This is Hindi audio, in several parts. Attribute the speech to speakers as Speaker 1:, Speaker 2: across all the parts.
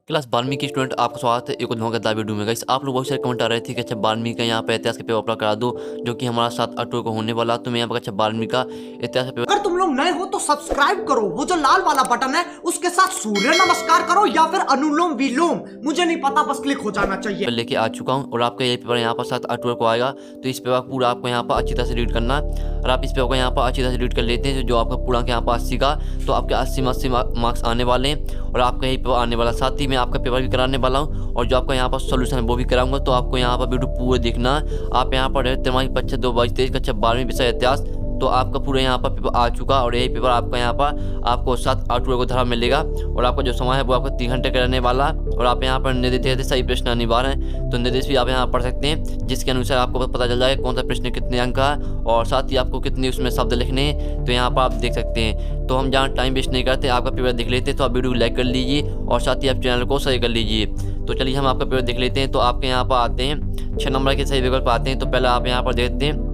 Speaker 1: क्लास 12वीं के स्टूडेंट आपका स्वागत है एक धमाकेदार वीडियो में। गाइस आप लोग बहुत सारे कमेंट आ रहे थे कि अच्छा 12वीं का यहाँ पे इतिहास का पेपर अपलोड करा दो, जो कि हमारा 7 अक्टूबर को होने वाला। तो मैं यहाँ पर अच्छा 12वीं का इतिहास का पेपर,
Speaker 2: अगर तुम लोग नए हो तो सब्सक्राइब करो, वो जो लाल वाला बटन है उसके साथ सूर्य नमस्कार करो या फिर अनुलोम विलोम, मुझे नहीं पता, बस क्लिक हो जाना चाहिए।
Speaker 1: लेके आ चुका हूँ और आपका ये पेपर यहाँ पर 7 अक्टूबर को आएगा। तो इस पेपर पूरा आपको यहाँ पर अच्छी तरह से रीड करना है। और आप इस पेपर को यहाँ पर अच्छी तरह से रीड कर लेते हैं जो आपका पूरा यहाँ पर 80 का, तो आपके 80 में 80 मार्क्स आने वाले हैं और आपका यही पेपर आने वाला। साथ ही मैं आपका पेपर भी कराने वाला हूँ और जो आपका यहाँ पर सोल्यूशन है वो भी कराऊंगा। तो आपको यहाँ पर वीडियो पूरा देखना है। आप यहाँ पर त्रैमासिक परीक्षा 2022 कक्षा 12वीं विषय इतिहास, तो आपका पूरा यहाँ पर पेपर आ चुका और यही पेपर आपका यहाँ पर आपको 7 अक्टूबर को धरा मिलेगा। और आपका जो समय है वो आपको 3 घंटे का रहने वाला है। और आप यहाँ पर निर्देश देते सही प्रश्न अनिवार्य हैं, तो निर्देश भी आप यहाँ पढ़ सकते हैं, जिसके अनुसार आपको पता चल जाएगा कौन सा प्रश्न कितने अंक का है और साथ ही आपको कितने उसमें शब्द लिखने हैं। तो यहाँ पर आप देख सकते हैं। तो हम जहाँ टाइम वेस्ट नहीं करते, आपका पेपर देख लेते हैं। तो आप वीडियो को लाइक कर लीजिए और साथ ही आप चैनल को सही कर लीजिए। तो चलिए हम आपका पेपर देख लेते हैं। तो आपके यहाँ पर आते हैं 6 नंबर के सही विकल्प आते हैं। तो पहले आप यहाँ पर देखते हैं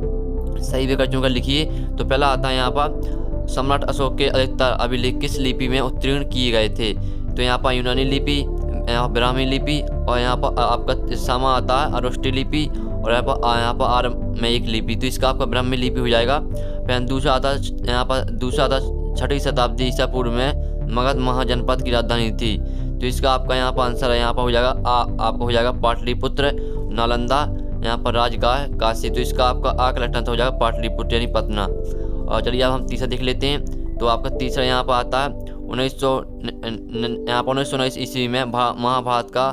Speaker 1: सही विकल्प चुनकर लिखिए। तो पहला आता है यहाँ पर सम्राट अशोक के अधिकतर अभिलेख किस लिपि में उत्तीर्ण किए गए थे। तो यहाँ पर यूनानी लिपि, यहाँ ब्राह्मी लिपि और यहाँ पर आपका सामा आता है अरोष्टी लिपि और यहाँ पर आरमेयिक लिपि। तो इसका आपका ब्राह्मी लिपि हो जाएगा। फिर दूसरा आता है यहाँ पर दूसरा आता 6वीं शताब्दी ईसा पूर्व में मगध महाजनपद की राजधानी थी। तो इसका आपका यहाँ पर आंसर है यहाँ पर हो जाएगा आपका हो जाएगा पाटलिपुत्र। नालंदा यहाँ पर राजगाह काशी, तो इसका आपका आ का लक्षण हो जाएगा पाटलिपुत्र यानी पटना। और चलिए अब हम तीसरा देख लेते हैं। तो आपका तीसरा यहाँ पर आता है 1919 ईस्वी में महाभारत का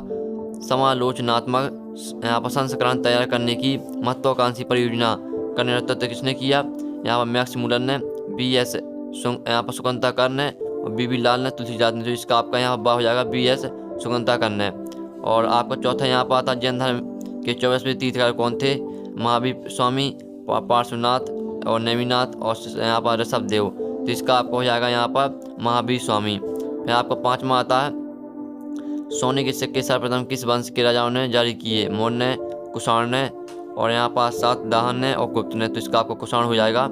Speaker 1: समालोचनात्मक यहाँ पर संस्करण तैयार करने की महत्वाकांक्षी परियोजना का नेतृत्व किसने किया। यहाँ पर मैक्स मुलर ने, BS यहाँ पर सुकंताकर ने और BB लाल ने, तुलसीदास ने। तो इसका आपका यहाँ पर हो जाएगा BS सुकंताकर ने। और आपका चौथा यहाँ पर आता है जैन धर्म के 24वें तीर्थंकर कौन थे। महावीर स्वामी, पार्श्वनाथ और नेमिनाथ और यहाँ पर ऋषभ देव। तो इसका आपको हो जाएगा यहाँ पर महावीर स्वामी। फिर आपका पांचवा आता है सोने के सिक्के सर्वप्रथम किस वंश के राजाओं ने जारी किए। मौर्य ने, कुषाण ने और यहाँ पर सातवाहन ने और गुप्त ने। तो इसका आपको कुषाण हो जाएगा।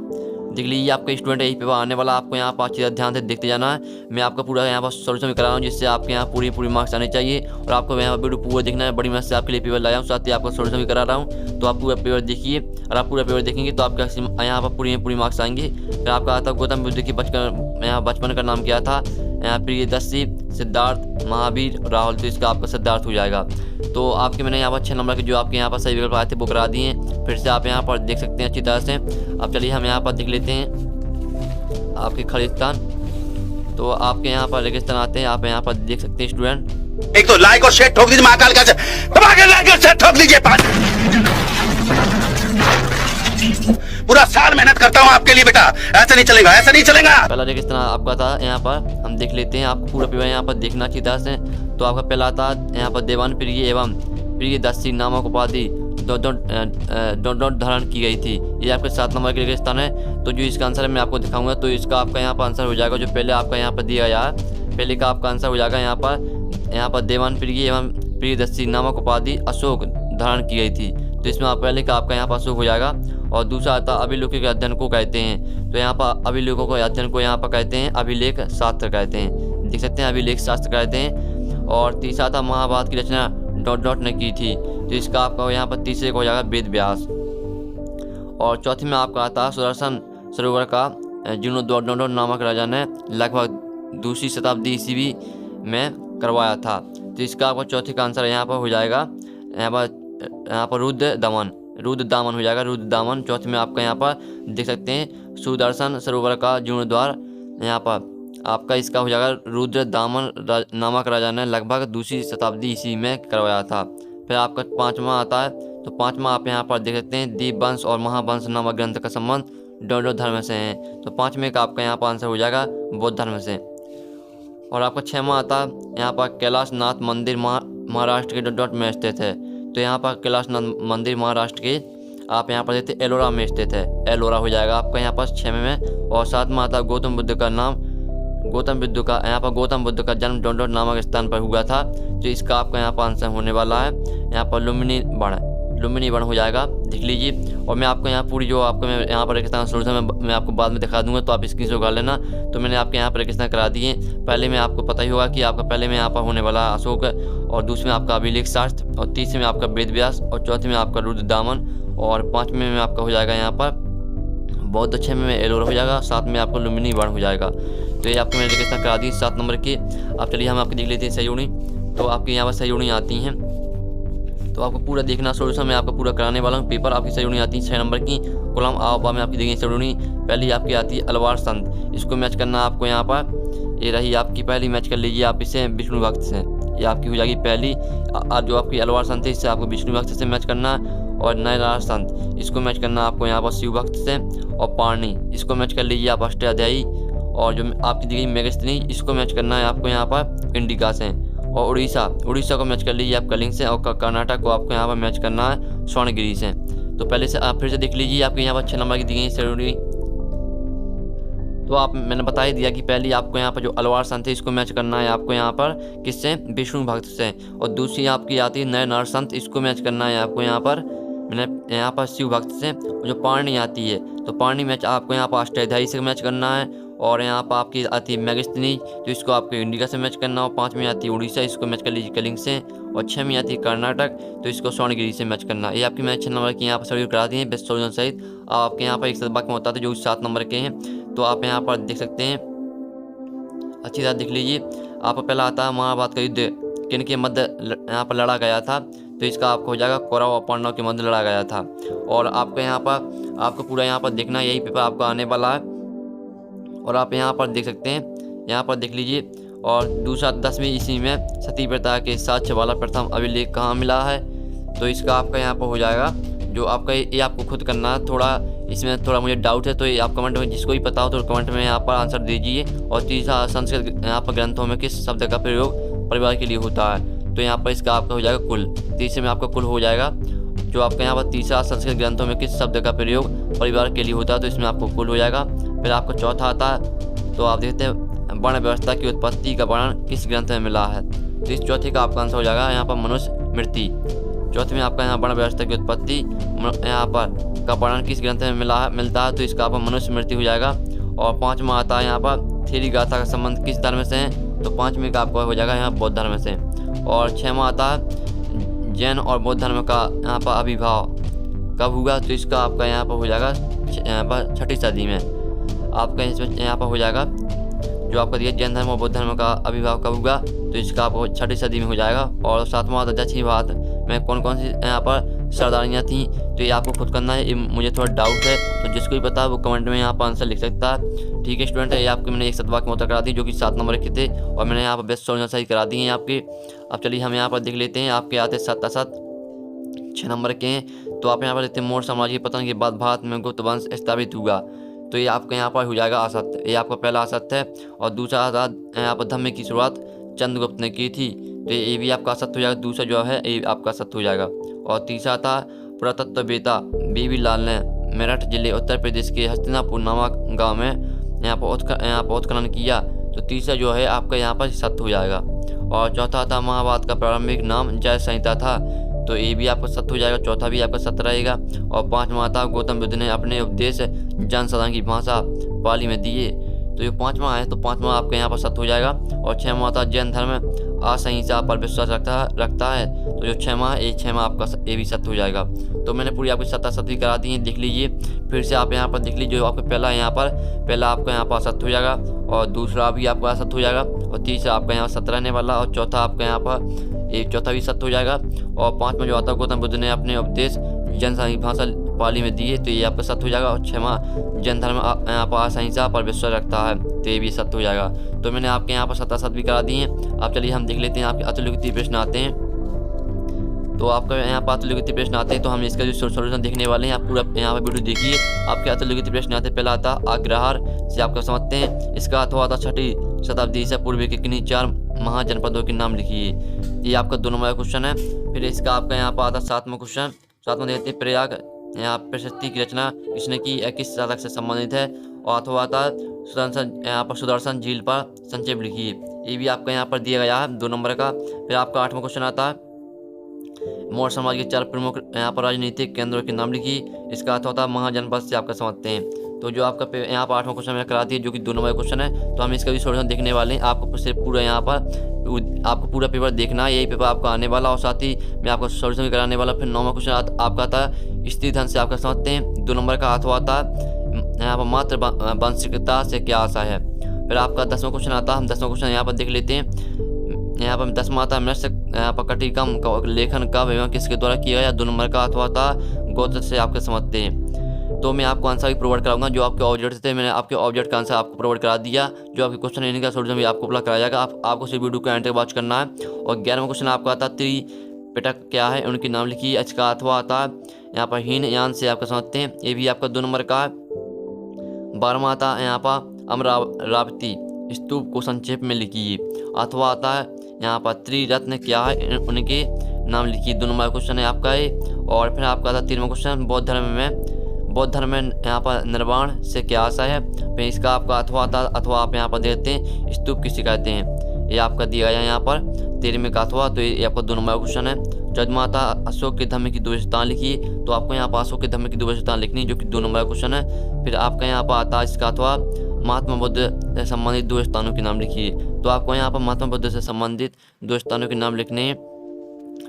Speaker 1: देख लीजिए आपका स्टूडेंट यही पेपर आने वाला, आपको यहाँ पर अच्छी तरह ध्यान से देखते जाना है। मैं आपका पूरा यहाँ पर सोल्यूशन भी करा रहा हूँ, जिससे आपके यहाँ पूरी मार्क्स आने चाहिए। और आपको यहाँ वीडियो पूरा देखना है, बड़ी मेहनत से आपके लिए पेपर लाया हूँ, साथ ही आपका सोल्यूशन भी करा रहा हूँ। तो आप पूरा पेपर देखिए और आप पूरा पेपर देखेंगे तो आपका यहाँ पर पूरी मार्क्स आएंगे। फिर आपका आता है गौतम बुद्ध की बचपन का नाम क्या था। यहाँ प्रियदर्शी, सिद्धार्थ, महावीर, राहुल। तो इसका आपका सिद्धार्थ हो जाएगा। तो आपके मैंने यहाँ पर 6 नंबर के जो आपके यहाँ पर सही विकल्प आए थे वो करा दिए हैं। फिर से आप यहाँ पर देख सकते हैं अच्छी तरह से। अब चलिए हम यहाँ पर देख लेते हैं आपके खालिस्तान। तो आपके यहाँ पर रेगिस्तान आते हैं, आप यहाँ पर देख सकते हैं स्टूडेंट।
Speaker 3: एक तो लाइक और शेयर ठोक दीजिए, महाकाल का दबा के लाइक और शेयर ठोक दीजिए। पूरा साल मेहनत करता हूँ आपके लिए बेटा, ऐसा नहीं चलेगा, ऐसा नहीं चलेगा।
Speaker 1: पहला रेगिस्तान आपका था यहाँ पर, हम देख लेते हैं। आपको पूरा पेपर यहाँ पर देखना अच्छी तरह से। तो आपका पहला था यहाँ पर देवान प्रिय एवं प्रियदर्शी नामक उपाधि दोनों धारण की गई थी। ये आपके 7 नंबर के रेगिस्तान है। तो जो इसका आंसर है मैं आपको दिखाऊंगा। तो इसका आपका यहाँ पर आंसर हो जाएगा जो पहले आपका यहाँ पर दिया गया है, पहले का आपका आंसर हो जाएगा यहाँ पर देवान प्रिय एवं प्रियदर्शी नामक उपाधि अशोक धारण की गई थी। तो इसमें आप पहले का आपका यहाँ पर अशोक हो जाएगा। और दूसरा आता अभिलेखों के अध्ययन को कहते हैं। तो यहाँ पर अभिलेखों के अध्ययन को यहाँ पर कहते हैं अभिलेख शास्त्र कहते हैं, देख सकते हैं अभिलेख शास्त्र कहते हैं। और तीसरा था महाभारत की रचना ... ने की थी। तो इसका आपका यहाँ पर तीसरे को हो जाएगा वेद व्यास। और चौथी में आपका आता है सुदर्शन सरोवर का जीर्णोद्धार नामक राजा ने लगभग 2वीं शताब्दी ईस्वी में करवाया था। तो इसका आपका चौथे का आंसर यहाँ पर हो जाएगा यहाँ पर रुद्र दामन हो जाएगा, रुद्र दामन। चौथे में आपका यहाँ पर देख सकते हैं सुदर्शन सरोवर का जीर्णोद्धार, यहाँ पर आपका इसका हो जाएगा रुद्र दामन नामक राजा ने लगभग 2वीं शताब्दी ईस्वी में करवाया था। फिर आपका 5वां आता है। तो 5वां आप यहाँ पर देख सकते हैं दीपवंश और महावंश नामक ग्रंथ का संबंध बौद्ध धर्म से है। तो 5वें का आपका यहाँ पर आंसर हो जाएगा बौद्ध धर्म से। और आपका 6वां आता है यहाँ पर कैलाशनाथ मंदिर महाराष्ट्र के में स्थित है। तो यहाँ पर कैलाशनाथ मंदिर महाराष्ट्र के आप यहाँ पर देखते एलोरा में स्थित है, एलोरा हो जाएगा आपका यहाँ पर 6वें में। और 7वां आता गौतम बुद्ध का यहाँ पर गौतम बुद्ध का जन्म डोंडोर नामक स्थान पर हुआ था। तो इसका आपका यहाँ पर आंसर होने वाला है यहाँ पर लुम्बिनी बन हो जाएगा, देख लीजिए। और मैं आपको यहाँ पूरी जो आपको मैं यहाँ पर रेगिस्तान सोल्यूशन मैं आपको बाद में दिखा दूंगा, तो आप स्क्रीन से उगा लेना। तो मैंने आपके यहाँ पर रेगिस्तान करा दिए। पहले में आपको पता ही होगा कि आपका पहले में यहाँ पर होने वाला अशोक, और दूसरे में आपका अभिलेख शास्त्र, और तीसरे में आपका वेद व्यास, और चौथे में आपका रुद्र दामन, और पाँचवें में आपका हो जाएगा यहाँ पर बौद्ध, छः में एलोरा हो जाएगा, सात में आपको लुम्बिनी बाण हो जाएगा। तो ये आपको मैंने रेगिस्तान करा दी 7 नंबर की। अब चलिए हम आपकी देख लेते हैं सहयोगी। तो आपके यहाँ पर सहयोगी आती हैं, तो आपको पूरा देखना सोल्यूशन मैं आपको पूरा कराने वाला हूँ। पेपर आपकी सहयोगी आती है 6 नंबर की। कॉलम आ बा में आपकी देखेंगे सहयोगी। पहली आपकी आती है अलवार संत, इसको मैच करना आपको यहाँ पर, ये रही आपकी पहली, मैच कर लीजिए आप इसे विष्णु भक्त से, ये आपकी हो जाएगी पहली। जो आपकी अलवार संत है इससे आपको विष्णु भक्त से मैच करना, और नयनार संत इसको मैच करना आपको यहाँ पर शिव भक्त से, और पारणी इसको मैच कर लीजिए आप अष्टाध्यायी, और जो आपकी दी गई मेघस्थिनी इसको मैच करना है आपको यहाँ पर इंडिका से, और उड़ीसा को मैच कर लीजिए आप कलिंग से, और कर्नाटक को आपको यहाँ पर मैच करना है स्वर्णगिरी से। तो पहले से आप फिर से देख लीजिए आपके यहाँ पर 6 नंबर की दी गई सहयोगी। तो आप मैंने बता ही दिया कि पहली आपको यहाँ पर जो अलवार संत है इसको मैच करना है आपको यहाँ पर किससे, विष्णु भक्त से, और दूसरी आपकी आती है नय नर संत, इसको मैच करना है आपको यहाँ पर मैंने यहाँ पर शिव भक्त से। जो पारणी आती है तो पारणी मैच आपको यहाँ पर अष्टाध्यायी से मैच करना है, और यहाँ पर आपकी आती है मेघस्थिनी, तो इसको आपको इंडिका से मैच करना, और 5 में आती है उड़ीसा, इसको मैच कर लीजिए कलिंग से, और 6 में आती है कर्नाटक, तो इसको स्वर्णगिरी से मैच करना। ये आपकी मैच 6 नंबर की यहाँ पर सभी करा दी है बेस्ट सोल्यूशन सहित। आपके यहाँ पर एक सदबा में होता था जो 7 नंबर के हैं, तो आप यहाँ पर देख सकते हैं, अच्छी तरह देख लीजिए। आप पहला आता है महाभारत का युद्ध किन के मध्य यहाँ पर लड़ा गया था, तो इसका आपको हो जाएगा कौरव और पांडव के मध्य लड़ा गया था। और आपको यहाँ पर आपको पूरा यहाँ पर देखना, यही पेपर आपको आने वाला है, और आप यहाँ पर देख सकते हैं, यहाँ पर देख लीजिए। और दूसरा 10वीं ईस्वी में सती प्रथा के साथ वाला प्रथम अभिलेख कहाँ मिला है, तो इसका आपका यहाँ पर हो जाएगा जो आपका ये आपको खुद करना है। थोड़ा इसमें थोड़ा मुझे डाउट है, तो ये आप कमेंट में जिसको भी पता हो तो कमेंट में यहाँ पर आंसर दीजिए। और तीसरा संस्कृत यहाँ पर ग्रंथों में किस शब्द का प्रयोग परिवार के लिए होता है, तो यहाँ पर इसका आपका हो जाएगा कुल। तीसरे में आपका कुल हो जाएगा, जो आपका यहाँ पर तीसरा संस्कृत ग्रंथों में किस शब्द का प्रयोग परिवार के लिए होता है, तो इसमें आपको कुल हो जाएगा। फिर आपका चौथा आता है, तो आप देखते हैं वर्ण व्यवस्था की उत्पत्ति का वर्णन किस ग्रंथ में मिला है, तो इस चौथे का आपका आंसर हो जाएगा यहाँ पर मनुष्य मृत्यु। चौथे में आपका यहाँ वर्ण व्यवस्था की उत्पत्ति यहाँ पर का वर्णन किस ग्रंथ में मिलता है, तो इसका आपका मनुष्य मृत्यु हो जाएगा। और 5वां आता है यहाँ पर थेरी गाथा का संबंध किस धर्म से है, तो 5वें का आपका हो जाएगा यहाँ बौद्ध धर्म से। और 6वां आता है जैन और बौद्ध धर्म का यहाँ पर आविर्भाव कब हुआ, तो इसका आपका यहाँ पर हो जाएगा यहाँ पर 6ठी सदी में। आपका इसमें यहाँ पर हो जाएगा जो आपका दिया जैन धर्म और बौद्ध धर्म का आविर्भाव कब हुआ, तो इसका आपको 6ठी सदी में हो जाएगा। और 7वां दक्षिण भारत में कौन कौन सी यहाँ पर सरदारियाँ थीं, तो ये आपको खुद करना है। मुझे थोड़ा डाउट है, तो जिसको भी पता है वो कमेंट में यहाँ पर आंसर लिख सकता है। ठीक है स्टूडेंट, ये आपको मैंने एक सदवाक्य में उत्तर करा दी जो कि 7 नंबर के थे, और मैंने यहाँ पर बेस्ट सोल्यूशन सही करा दिए हैं आपके। अब चलिए हम यहाँ पर देख लेते हैं, आपके आते 6 नंबर के हैं। तो आप यहाँ पर देखते हैं मौर्य साम्राज्य के पतन के बाद भारत में गुप्त वंश स्थापित हुआ, तो ये आपका यहाँ पर हो जाएगा असत्य, ये आपका पहला असत्य है। और दूसरा यहाँ पर धम्म की शुरुआत चंद्रगुप्त ने की थी, तो ये भी आपका असत्य हो जाएगा, दूसरा जो है ये आपका असत्य हो जाएगा। और तीसरा था पुरातत्ववेत्ता बीबी लाल ने मेरठ जिले उत्तर प्रदेश के हस्तिनापुर नामक गाँव में यहाँ पर उत्खनन किया, तो तीसरा जो है आपका यहाँ पर सत्य हो जाएगा। और चौथा था महाभारत का प्रारंभिक नाम जय संहिता था, तो ये भी आपका सत्य हो जाएगा, चौथा भी आपका सत्य रहेगा। और 5वां था गौतम बुद्ध ने अपने उपदेश जन साधारण की भाषा पाली में दिए, तो ये 5वां है, तो 5वां आपका यहाँ पर सत्य हो जाएगा। और 6वां था जैन धर्म असहिंसा पर विश्वास रखता है, तो जो 6वां आपका ये भी सत्य हो जाएगा। तो मैंने पूरी आपकी सत्य करा दी है, देख लीजिए फिर से आप यहाँ पर देख लीजिए। जो आपका पहला आपका यहाँ पर सत्य हो जाएगा, और दूसरा भी आपका सत्य हो जाएगा, और तीसरा आपका यहाँ सत्य रहने वाला, और चौथा आपका यहाँ पर एक चौथा भी सत्य हो जाएगा। और 5वां जो आता है गौतम बुद्ध ने अपने उपदेश जनसाधारण की भाषा पाली में दिए, तो ये आपका सत्य हो जाएगा। और 6वां जैन धर्म यहाँ पर असहिंसा पर विश्वास रखता है, तो ये भी सत्य हो जाएगा। तो मैंने आपके यहाँ पर सत्य भी करा दिए हैं। अब चलिए हम देख लेते हैं आपके अतुल्यगति प्रश्न आते हैं। तो आपका यहाँ पर अतुल्यगति प्रश्न आते हैं, तो हम इसका जो सोल्यूशन देखने वाले हैं, आप पूरा यहाँ पर वीडियो देखिए। आपके अतुल्यगति प्रश्न आते हैं, पहला आता अग्रहार से आपका समझते हैं, इसका अर्थ हुआ था 6ठी शताब्दी ईसा पूर्व के किन्हीं 4 महाजनपदों के नाम लिखिए, ये आपका 2 नंबर का क्वेश्चन है। फिर इसका आपका यहाँ पर आता 7वां क्वेश्चन, 7वां देखते हैं प्रयाग यहाँ प्रशस्ति की रचना किसने की, किस साधक से संबंधित है। और अथवा था यहाँ पर सुदर्शन झील पर संक्षेप लिखिए, ये भी आपका यहाँ पर दिया गया है 2 नंबर का। फिर आपका 8वां क्वेश्चन आता है मौर्य समाज के 4 प्रमुख यहाँ पर राजनीतिक केंद्रों के नाम लिखिए। इसका अर्थ होता है महाजनपद से आपका समझते हैं। तो जो आपका यहाँ पर 8वां क्वेश्चन मैंने करा दिया, जो कि 2 नंबर का क्वेश्चन है। तो हम इसका भी सोल्यूशन देखने वाले हैं। आपको सिर्फ पूरा यहाँ पर आपको पूरा पेपर देखना है, यही पेपर आपका आने वाला, और साथ ही मैं आपको सोल्यूशन भी कराने वाला। फिर 9वां क्वेश्चन आपका आता है स्त्री धन से आपका समझते हैं। 2 नंबर का अथवा आता है यहाँ पर मात्र वंशिकता से क्या आशा है। फिर आपका 10वां क्वेश्चन आता है। हम 10वां क्वेश्चन यहाँ पर देख लेते हैं। यहाँ पर 10वां आता है मृष्ट यहाँ पर कटिकम का लेखन कब एवं किसके द्वारा किया गया। 2 नंबर का अथवा था गोत्र से आपके समझते हैं। तो मैं आपको आंसर भी प्रोवाइड कराऊंगा। जो आपके ऑब्जेक्ट थे, मैंने आपके ऑब्जेक्ट का आंसर आपको प्रोवाइड करा दिया। जो आपके क्वेश्चन है इनका सोल्यूशन भी आपको कराया जाएगा। आपको सिर्फ वीडियो को एंड तक वॉच करना है। और 11वां क्वेश्चन आपका आता है त्रिपिटक क्या है, उनके नाम लिखिए। इसका अथवा आता है यहाँ पर हीनयान से आपका समझते हैं। ये भी आपका 2 नंबर का है। 12वां आता है यहाँ पर अमरावती स्तूप को संक्षेप में लिखिए। अथवा आता है यहाँ पर त्रिरत्न क्या है, उनके नाम लिखिए। 2 नंबर क्वेश्चन है आपका ये। और फिर आपका था 13वां क्वेश्चन बौद्ध धर्म में यहाँ पर निर्वाण से क्या आशा है। फिर इसका आपका अथवा था, अथवा आप यहाँ पर देते हैं स्तूप किसे कहते हैं, ये आपका दिया गया यहाँ पर 13वें का अथवा। तो ये आपका 2 नंबर क्वेश्चन है। 14वां था अशोक के धर्म की 2 विशेषताएं लिखिए। तो आपको यहाँ पर अशोक के धर्म की 2 विशेषताएं लिखनी, जो कि 2 नंबर क्वेश्चन है। फिर आपका यहाँ पर आता है इसका अथवा महात्मा बुद्ध से संबंधित 2 स्थानों के नाम लिखिए। तो आपको यहाँ पर महात्मा बुद्ध से संबंधित 2 स्थानों के नाम लिखने हैं।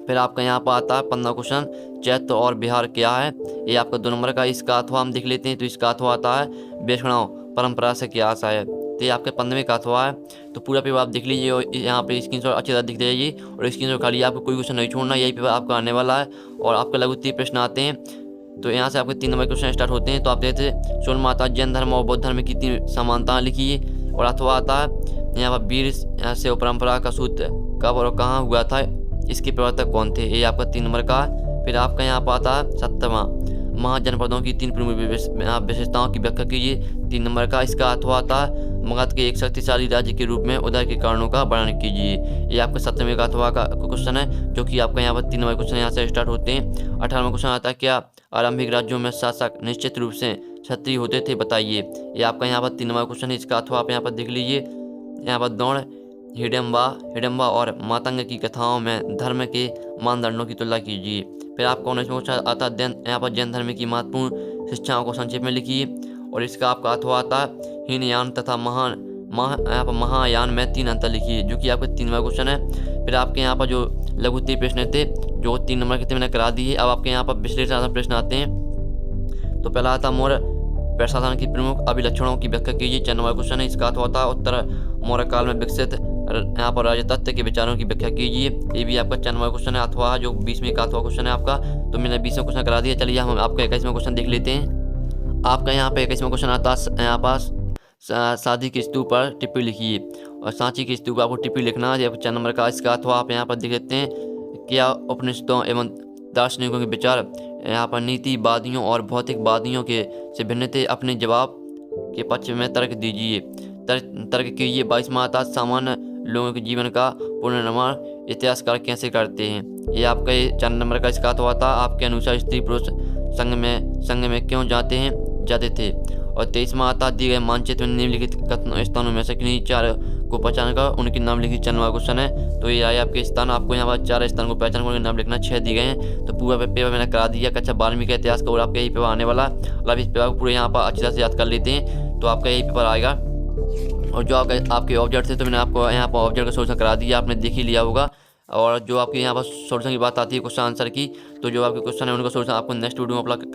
Speaker 1: फिर आपका यहाँ पर आता है 15वां क्वेश्चन चैत्र और बिहार क्या है, ये आपका 2 नंबर का। इसका अथवा हम देख लेते हैं। तो इसका अथवा आता है वैष्णव परंपरा से क्या आशा है। तो ये आपके 15वें का अथवा है। तो पूरा पेपर आप देख लीजिए और यहाँ पे स्क्रीनशॉट अच्छी तरह दिख जाइए और स्क्रीनशॉट खाली आपको कोई क्वेश्चन नहीं छोड़ना। यही पेपर आपका आने वाला है। और आपके लघु 3 प्रश्न आते हैं। तो यहाँ से आपके 3 नंबर क्वेश्चन स्टार्ट होते हैं। तो आप देखते हैं 16वां आता है जैन धर्म और बौद्ध धर्म की 3 समानताएं लिखिए। और अथवा आता है यहाँ पर वीर से परंपरा का सूत्र कब और कहाँ हुआ था, इसके प्रवर्तक कौन थे, ये आपका 3 नंबर का। फिर आपका यहाँ पर आता है 7वां महाजनपदों की 3 प्रमुख विशेषताओं की व्याख्या कीजिए। 3 नंबर का। इसका अथवा आता है मगध के एक शक्तिशाली राज्य के रूप में उदय के कारणों का वर्णन कीजिए। ये आपका 7वें का अथवा का क्वेश्चन है, जो कि आपका यहाँ पर 3 नंबर क्वेश्चन यहाँ से स्टार्ट होते हैं। 18वां क्वेश्चन आता है क्या आरंभिक राज्यों में शासक निश्चित रूप से क्षत्रिय होते थे, बताइए। ये आपका यहाँ पर 3 नंबर क्वेश्चन है। इसका अथवा आप यहाँ पर देख लीजिए। यहाँ पर द्रोण हिडम्बा और मातंग की कथाओं में धर्म के मानदंडों की तुलना कीजिए। फिर आपका 19वां क्वेश्चन आता है यहाँ पर जैन धर्म की महत्वपूर्ण शिक्षाओं को संक्षेप में लिखिए। और इसका आपका अथवा आता है हीनयान तथा यहाँ पर महायान में 3 अंतर लिखिए, जो कि आपका 3 नंबर क्वेश्चन है। फिर आपके यहाँ पर जो लघु 3 प्रश्न थे, जो 3 नंबर के थे, मैंने करा दिए। अब आपके यहाँ पर विश्लेषणात्मक प्रश्न आते हैं। तो पहला आता मौर्य प्रशासन की प्रमुख अभिलक्षणों की व्याख्या कीजिए। 4 नंबर क्वेश्चन है। इसका अथवा होता है उत्तर मौर्य काल में विकसित यहाँ पर राजतत्व के विचारों की व्याख्या कीजिए। ये भी आपका 4 नंबर क्वेश्चन है। अथवा जो 20वें का अथवा क्वेश्चन है आपका, तो मैंने 20वां क्वेश्चन करा दिया। चलिए हम आपका 21वां क्वेश्चन देख लेते हैं। आपका यहाँ पे 21वां क्वेश्चन आता है यहाँ पास शादी के स्तूप पर टिप्पणी लिखिए। और सांची के स्तूप आपको टिप्पणी लिखना है। 4 नंबर का। इसका अथवा आप यहाँ पर देख लेते हैं। क्या उपनिषदों एवं दार्शनिकों के विचार यहाँ पर नीतिवादियों और भौतिकवादियों के से भिन्न थे, अपने जवाब के पक्ष में तर्क दीजिए। तर्क कीजिए। 22वां आता है सामान्य लोगों के जीवन का पुनर्निर्माण इतिहासकार कैसे करते हैं। ये आपका 4 नंबर का। इसका अथवा था आपके अनुसार स्त्री पुरुष संघ में क्यों जाते थे। और 23वां आता दिए गए मानचित्र में निम्नलिखित स्थानों में से किन्हीं 4 को पहचान कर उनके नाम लिखिए। 4 नंबर क्वेश्चन है। तो ये आए आपके स्थान। आपको यहाँ पर 4 स्थान को पहचान कर उनके नाम लिखना। 6 दिए गए हैं। तो पूरा पेपर मैंने करा दिया कक्षा 12वीं का इतिहास का। और आपका यही पेपर आने वाला। अब इस पेपर को पूरे यहाँ पर अच्छी तरह से याद कर लेते हैं, तो आपका यही पेपर आएगा। और जो आपके ऑब्जेक्ट थे, तो मैंने आपको यहाँ पर ऑब्जेक्ट का सोल्यूशन करा दिया, आपने देख ही लिया होगा। और जो आपके यहाँ पर सोल्यूशन की बात आती है क्वेश्चन आंसर की, तो जो आपके क्वेश्चन है उनका सोल्यूशन आपको नेक्स्ट वीडियो में अपलोड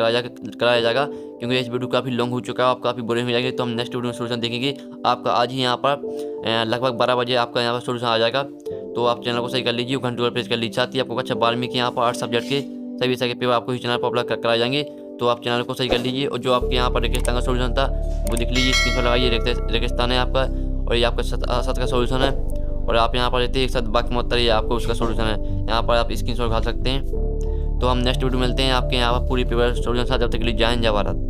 Speaker 1: कराया जाएगा, क्योंकि इस वीडियो काफ़ी लॉन्ग हो चुका है, आप काफ़ी बोरिंग हो जाएगी। तो हम नेक्स्ट वीडियो में सोल्यूशन देखेंगे। आपका आज ही यहाँ पर लगभग 12 बजे आपका यहाँ पर सोल्यूशन आ जाएगा। तो आप चैनल को सही कर लीजिए, घंटे पर प्रेस कर लीजिए। साथ ही आपको कक्षा 12वीं के यहाँ पर 8 सब्जेक्ट के सभी के पेपर आपको इस चैनल पर अपलोड कराए जाएंगे। तो आप चैनल को सही कर लीजिए। और जो आपके यहाँ पर रेगिस्तान का सोल्यूशन था वो देख लीजिए, स्क्रीनशॉट लगाइए। रेगिस्तान है आपका, और ये आपका 7 का सोल्यूशन है। और आप यहाँ पर रहते हैं एक साथ बाकी मत ये आपको उसका सोल्यूशन है, यहाँ पर आप स्क्रीनशॉट खा सकते हैं। तो हम नेक्स्ट वीडियो मिलते हैं आपके यहाँ पर पूरी पेपर सोल्यूशन साथ। जब तक के लिए जय हिंद जय भारत।